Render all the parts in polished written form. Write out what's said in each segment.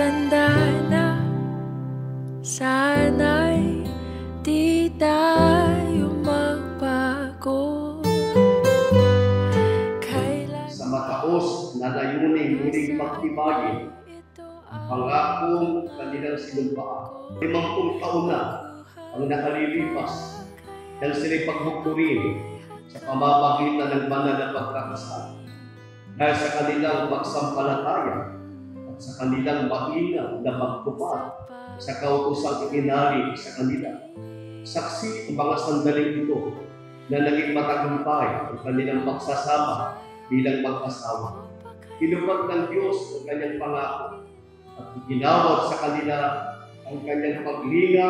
matanda na, sana'y di tayo magbago. Sa mataos na layuning muling pagtibayin ang pangakong kanilang sinumpaan. 50 taon na ang nakalilipas nang sila'y pagbukturin sa pamamagitan ng banal na pagkakasal. Dahil sa kanilang pagsampalataya at sa kanilang maingat na pagtupad sa kautosang itinali sa kanila. Saksi ang mga sandaling ito na naging matagumpay ang kanilang pagsasama bilang mag-asawa. Tinupad ng Diyos ang kanyang pangako at iginawad sa kanila ang kanyang paglinga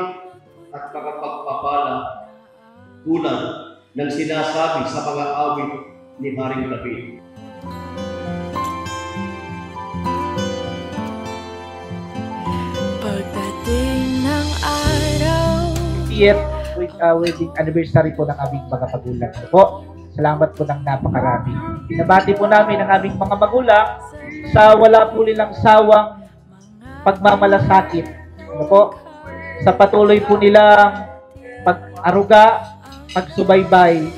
at pagpapala tulad ng sinasabi sa mga awit ni Haring David. Pagdating ng araw, 50th wedding anniversary po ng aming mga magulang po. Salamat po ng napakarami. Binabati po namin ang aming mga magulang sa wala po nilang sawang pagmamalasakit. Ano po? Sa patuloy po nilang pag-aruga, pagsubaybay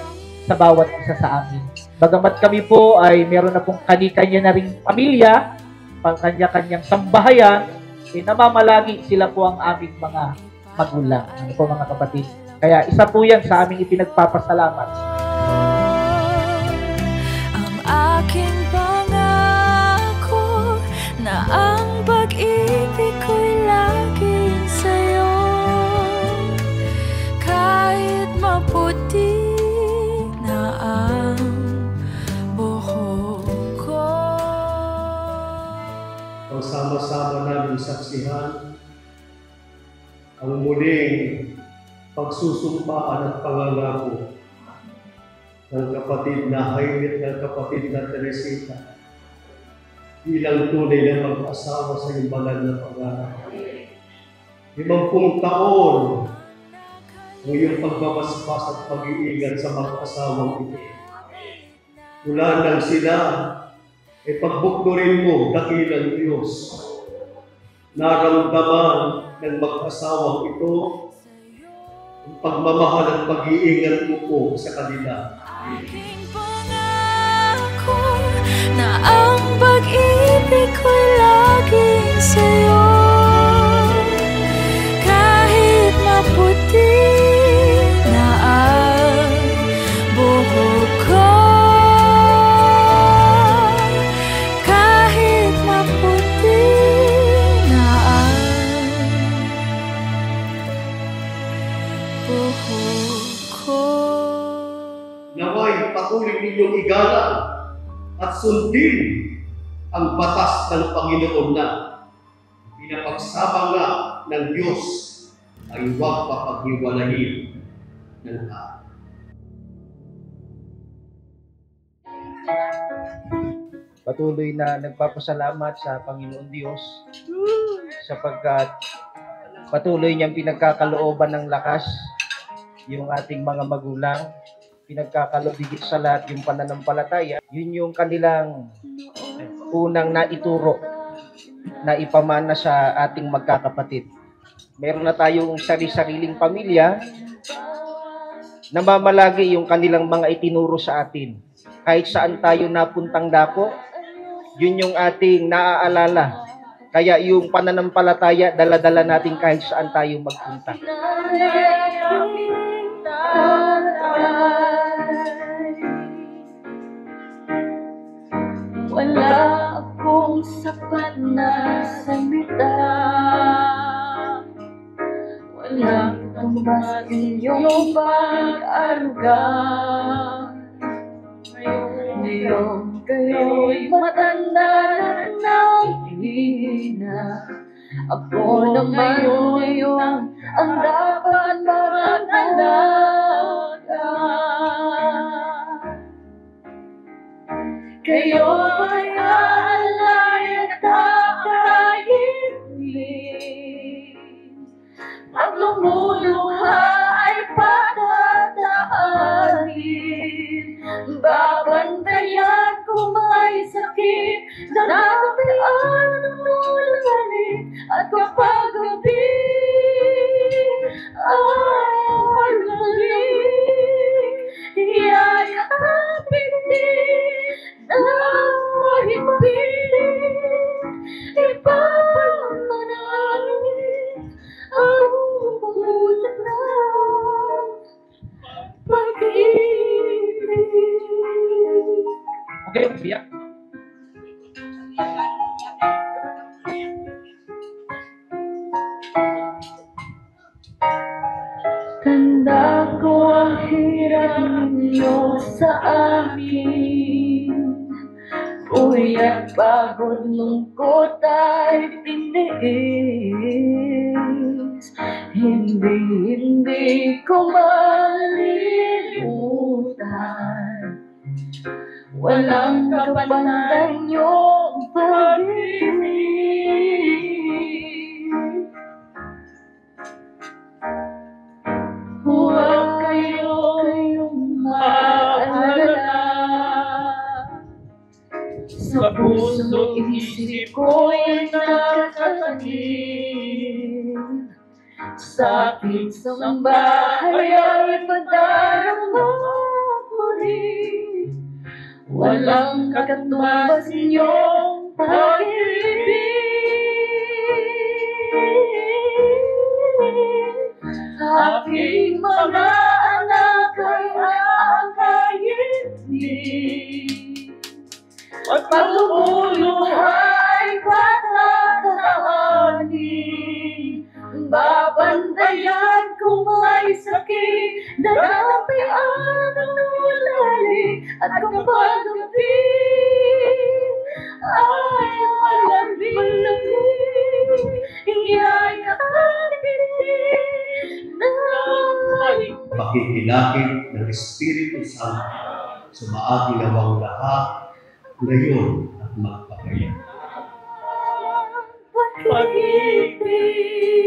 sa bawat isa sa amin. Bagamat kami po ay meron na pong kani-kanya na ring pamilya, pang-kanya-kanyang sambahayan, namamalagi sila po ang aming mga magulang. Ano po mga kapatid? Kaya isa po yan sa aming ipinagpapasalamat. ang aking pangako na ang pag-ibig ko'y laging sa'yo. Kahit maputi na ang buhok ko. Pagsama-sama namin saksihan ang muling pagsusumpaan at pangangako ng kapatid na Jaime at ng kapatid na Teresita bilang tunay na mag-asawa sa iyong banal na pangako. 50 taon ang iyong pagbabasbas at pag-iingat sa mag-asawang ito. Mula nang sila ay pagbukturin mo, dakilang Diyos. Naramdaman ng mag-asawang ito ang pagmamahal at pag-iingat mo po sa kanila. Aking pangako na ang pag-ibig ko'y laging sa'yo. Kahit maputi na ang buhok ko, kahit maputi na ang buhok ko. Naway patuloy ninyong igalang at sundin ang batas ng Panginoon na pinapagsama nga ng Diyos ay huwag papaghiwalayin ng tao. Patuloy na nagpapasalamat sa Panginoon Diyos sapagkat patuloy niyang pinagkakalooban ng lakas yung ating mga magulang, pinagkakalobigit sa lahat yung pananampalataya. Yun yung kanilang unang naituro na ipamana sa ating magkakapatid. Meron na tayong sari-sariling pamilya, namamalagi yung kanilang mga itinuro sa atin. Kahit saan tayo napuntang dako, yun yung ating naaalala. Kaya yung pananampalataya, dala-dala natin kahit saan tayo magpunta. Wala akong sapat na salita, walang tumbas inyong pag-aruga. Ngayon kayo'y matanda na hihina. Ako naman ngayon ang dapat mag-alaga. Kayo ay aalay at kakaibig. Pag lumuluha ay patatahanin. Babantayan kung may sakit na napian ng nulagalit. paghiram ninyo sa akin. Puyat, pagod, lungkot ay tiniis. Hindi ko malilimutan. Walang kapantay niyong pag-ibig. Huwag kayong maalala. Sa puso isip ko'y nakatanim. Sakit sa bahay ay padarama ko rin. Walang katumbas niyong pag-ibig. Aking mga anak ay aakayin din. Pagpupuluhay patatahanin. Babantayan kung may sakit, dadapian ang walali. At kung pag-gabi ay malamig, iya'y kakapitin ng balik. Pakikilakip ng Espiritu Santo, sumaaginawang lahat, ngayon at magpapaya. Pag-ibig.